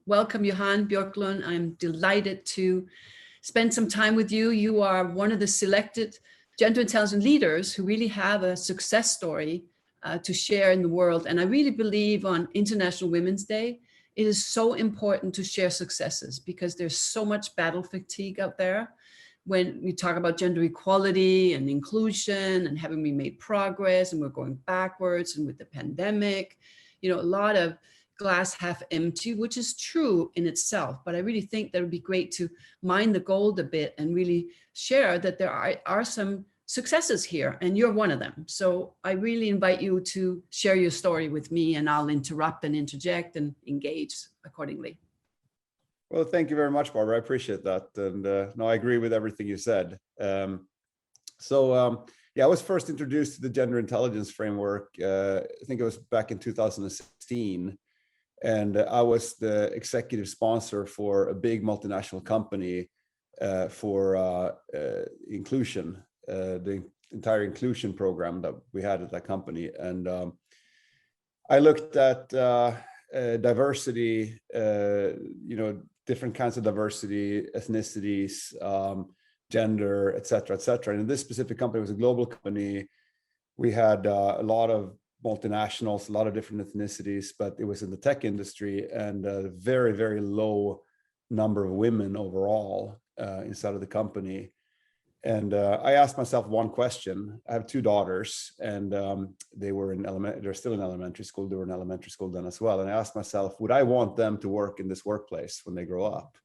Welcome, Johan Bjorklund. I'm delighted to spend some time with you. You are one of the selected gender intelligent leaders who really have a success story to share in the world. And I really believe on International Women's Day, it is so important to share successes because there's so much battle fatigue out there. When we talk about gender equality and inclusion and having we made progress and we're going backwards, and with the pandemic, a lot of glass half empty, which is true in itself. But I really think that it would be great to mine the gold a bit and really share that there are some successes here, and you're one of them. So I really invite you to share your story with me, and I'll interrupt and interject and engage accordingly. Well, thank you very much, Barbara. I appreciate that. And no, I agree with everything you said. Yeah, I was first introduced to the gender intelligence framework. I think it was back in 2016. And I was the executive sponsor for a big multinational company for inclusion, the entire inclusion program that we had at that company. And I looked at diversity, different kinds of diversity, ethnicities, gender, et cetera, et cetera. And in this specific company, it was a global company. We had a lot of multinationals, a lot of different ethnicities, but it was in the tech industry, and a very, very low number of women overall inside of the company. And I asked myself one question. I have two daughters, and they're still in elementary school. They were in elementary school then as well. And I asked myself, would I want them to work in this workplace when they grow up?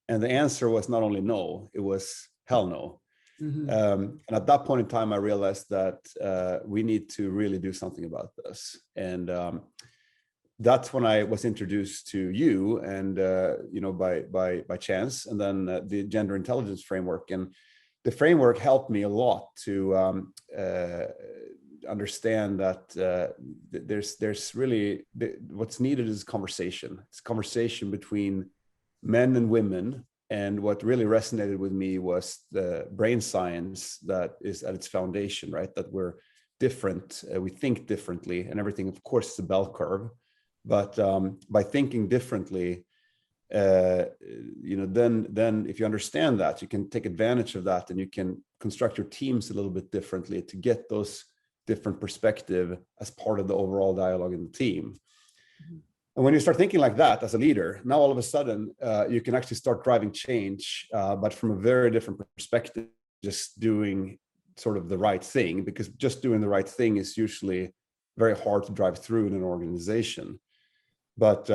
And the answer was not only no, it was hell no. Mm-hmm. And at that point in time, I realized that we need to really do something about this. And that's when I was introduced to you, and by chance, and then the gender intelligence framework. And the framework helped me a lot to understand that there's really what's needed is conversation. It's conversation between men and women. And what really resonated with me was the brain science that is at its foundation, right? That we're different, we think differently, and everything, of course, is a bell curve. But by thinking differently, then if you understand that, you can take advantage of that, and you can construct your teams a little bit differently to get those different perspectives as part of the overall dialogue in the team. Mm-hmm. And when you start thinking like that as a leader, now all of a sudden you can actually start driving change, but from a very different perspective, just doing sort of the right thing, because just doing the right thing is usually very hard to drive through in an organization. But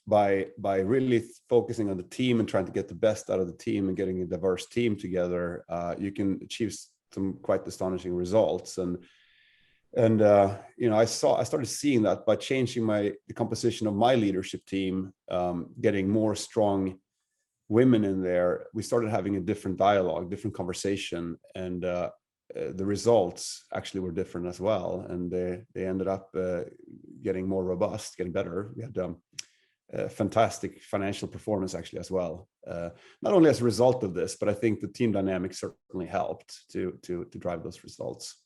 by really focusing on the team and trying to get the best out of the team and getting a diverse team together, you can achieve some quite astonishing results. And I started seeing that by changing the composition of my leadership team, getting more strong women in there, we started having a different dialogue, different conversation, and the results actually were different as well. And they ended up getting more robust, getting better. We had fantastic financial performance actually as well. Not only as a result of this, but I think the team dynamics certainly helped to drive those results.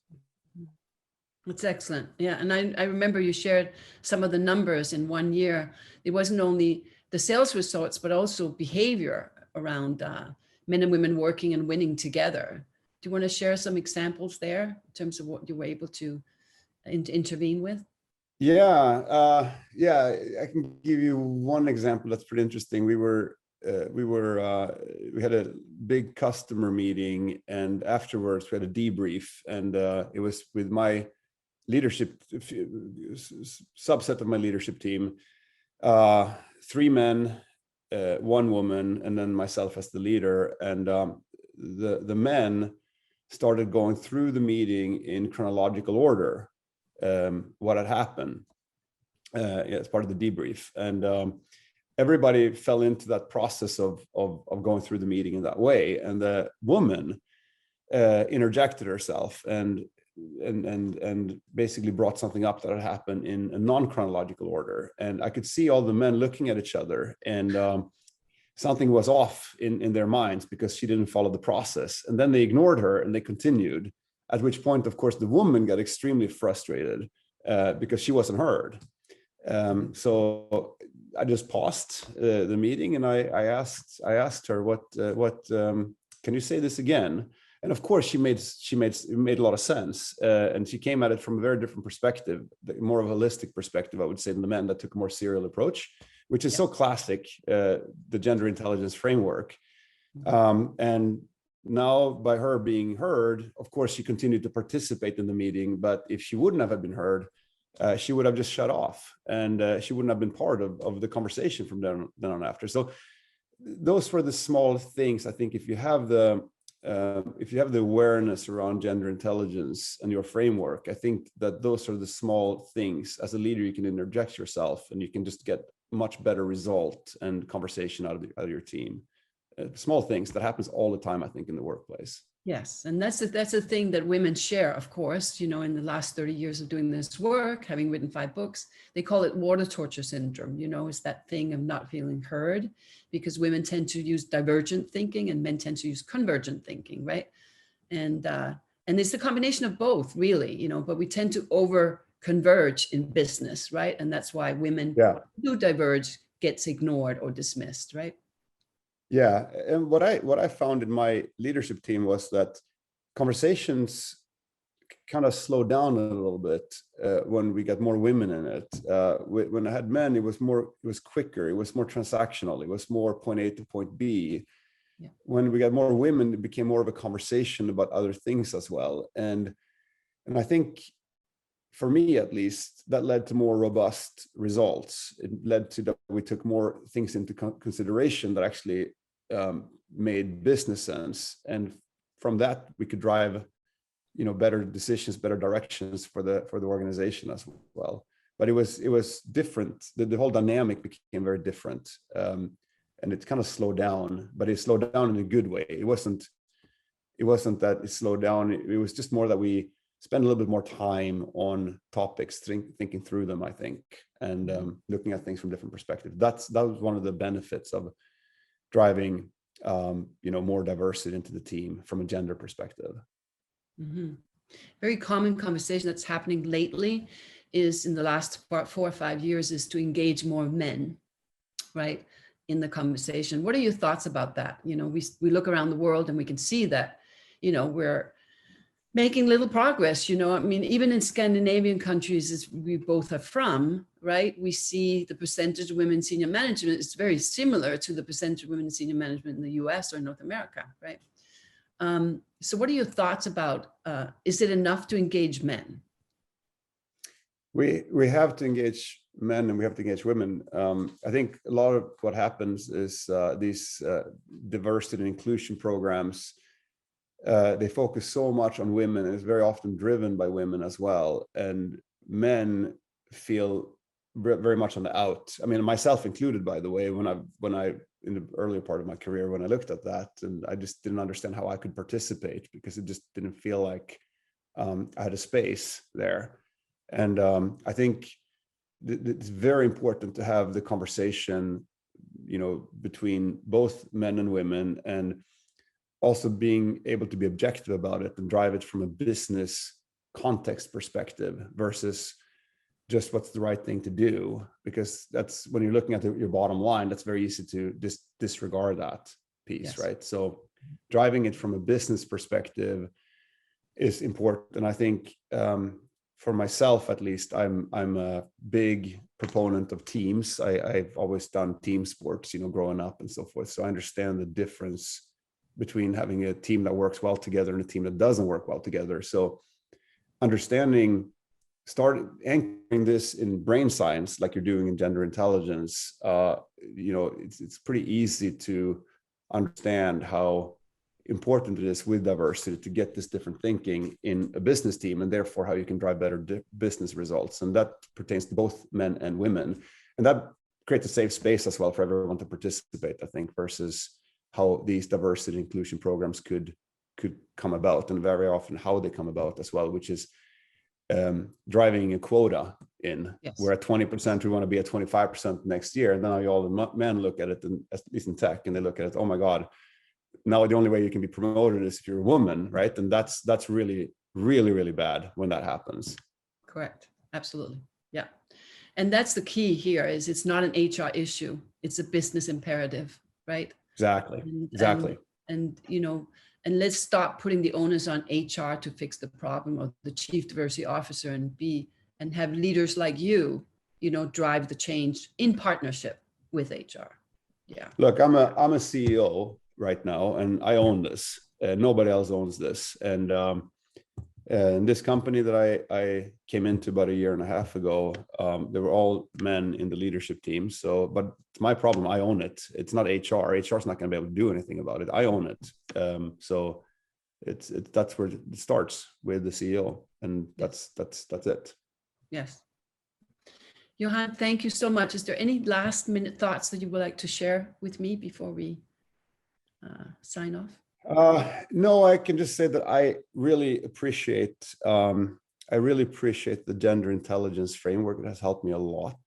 It's excellent. Yeah. And I remember you shared some of the numbers in 1 year. It wasn't only the sales results, but also behavior around men and women working and winning together. Do you want to share some examples there in terms of what you were able to intervene with? Yeah. I can give you one example that's pretty interesting. We had a big customer meeting, and afterwards we had a debrief, and it was with my leadership subset of my leadership team, 3 men, 1 woman, and then myself as the leader. And the men started going through the meeting in chronological order, what had happened as part of the debrief. And everybody fell into that process of going through the meeting in that way. And the woman interjected herself and basically brought something up that had happened in a non-chronological order. And I could see all the men looking at each other, and something was off in their minds because she didn't follow the process. And then they ignored her and they continued, at which point, of course, the woman got extremely frustrated because she wasn't heard. So I just paused the meeting, and I asked her, what can you say this again? And of course, she made a lot of sense, and she came at it from a very different perspective, more of a holistic perspective, I would say, than the men that took a more serial approach, which is so classic, the gender intelligence framework. And now, by her being heard, of course, she continued to participate in the meeting. But if she wouldn't have been heard, she would have just shut off, and she wouldn't have been part of the conversation from then on after. So those were the small things. I think if you have the awareness around gender intelligence and your framework, I think that those are the small things. As a leader, you can interject yourself, and you can just get much better result and conversation out of your team. Small things that happens all the time, I think, in the workplace. Yes, and that's the thing that women share, of course. You know, in the last 30 years of doing this work, having written 5 books, they call it water torture syndrome. You know, it's that thing of not feeling heard, because women tend to use divergent thinking and men tend to use convergent thinking, right? And it's the combination of both, really. You know, but we tend to over converge in business, right? And that's why women who diverge gets ignored or dismissed, right? Yeah, and what I found in my leadership team was that conversations kind of slowed down a little bit when we got more women in it. When I had men, it was quicker, it was more transactional, it was more point A to point B. Yeah. When we got more women, it became more of a conversation about other things as well. And I think, for me at least, that led to more robust results. It led to that we took more things into consideration that actually made business sense, and from that we could drive, you know, better decisions, better directions for the organization as well. But it was different. The whole dynamic became very different, and it kind of slowed down. But it slowed down in a good way. It wasn't that it slowed down. It was just more that we spend a little bit more time on topics, thinking through them, I think, and looking at things from different perspectives. That was one of the benefits of driving, you know, more diversity into the team from a gender perspective. Mm-hmm. Very common conversation that's happening lately is, in the last 4 or 5 years, is to engage more men, right, in the conversation. What are your thoughts about that? You know, we look around the world and we can see that, you know, we're making little progress. You know, I mean, even in Scandinavian countries, as we both are from, right, we see the percentage of women in senior management is very similar to the percentage of women in senior management in the US or North America, right? So what are your thoughts about, is it enough to engage men? We have to engage men and we have to engage women. I think a lot of what happens is these diversity and inclusion programs, they focus so much on women, and it's very often driven by women as well. And men feel very much on the out. I mean, myself included, by the way, when I in the earlier part of my career, when I looked at that, and I just didn't understand how I could participate, because it just didn't feel like I had a space there. And I think it's very important to have the conversation, you know, between both men and women, and also being able to be objective about it and drive it from a business context perspective versus just what's the right thing to do. Because that's, when you're looking at your bottom line, that's very easy to disregard that piece, yes. Right? So driving it from a business perspective is important. And I think for myself, at least, I'm a big proponent of teams. I've always done team sports, you know, growing up and so forth. So I understand the difference between having a team that works well together and a team that doesn't work well together. So start anchoring this in brain science, like you're doing in gender intelligence, you know, it's pretty easy to understand how important it is with diversity to get this different thinking in a business team, and therefore how you can drive better business results. And that pertains to both men and women. And that creates a safe space as well for everyone to participate, I think, versus how these diversity inclusion programs could come about, and very often how they come about as well, which is driving a quota in. Yes. We're at 20%, we want to be at 25% next year. And then all the men look at it, and at least in tech, and they look at it, oh my God, now the only way you can be promoted is if you're a woman, right? And that's really, really, really bad when that happens. Correct. Absolutely. Yeah. And that's the key here is it's not an HR issue. It's a business imperative, right? Exactly. Exactly. And you know, and let's stop putting the onus on HR to fix the problem, or the chief diversity officer, and have leaders like you know, drive the change in partnership with HR. Yeah. Look, I'm a CEO right now, and I own this. Nobody else owns this. And this company that I came into about 1.5 years ago, they were all men in the leadership team. So, but it's my problem. I own it. It's not HR. HR is not going to be able to do anything about it. I own it. So that's where it starts, with the CEO, and that's it. Yes. Johan, thank you so much. Is there any last minute thoughts that you would like to share with me before we sign off? No, I can just say that I really appreciate the gender intelligence framework. It has helped me a lot.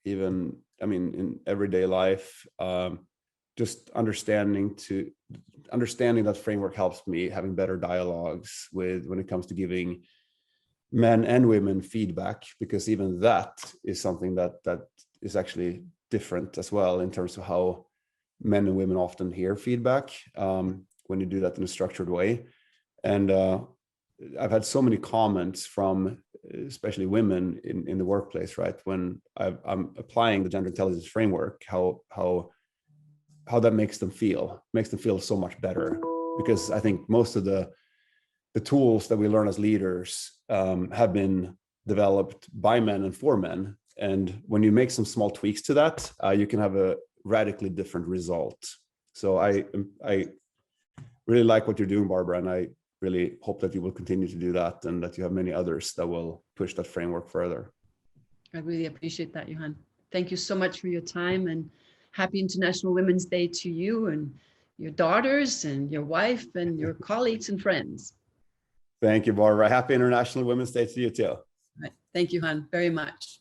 Even, I mean, in everyday life, just understanding that framework helps me having better dialogues when it comes to giving men and women feedback, because even that is something that is actually different as well in terms of how men and women often hear feedback when you do that in a structured way. And I've had so many comments from especially women in the workplace, right? When I'm applying the gender intelligence framework, how that makes them feel so much better. Because I think most of the tools that we learn as leaders have been developed by men and for men. And when you make some small tweaks to that, you can have a radically different result. So I really like what you're doing, Barbara, and I really hope that you will continue to do that, and that you have many others that will push that framework further. I really appreciate that, Johan. Thank you so much for your time, and happy International Women's Day to you and your daughters and your wife and your colleagues and friends. Thank you, Barbara. Happy International Women's Day to you too. Right. Thank you, Johan, very much.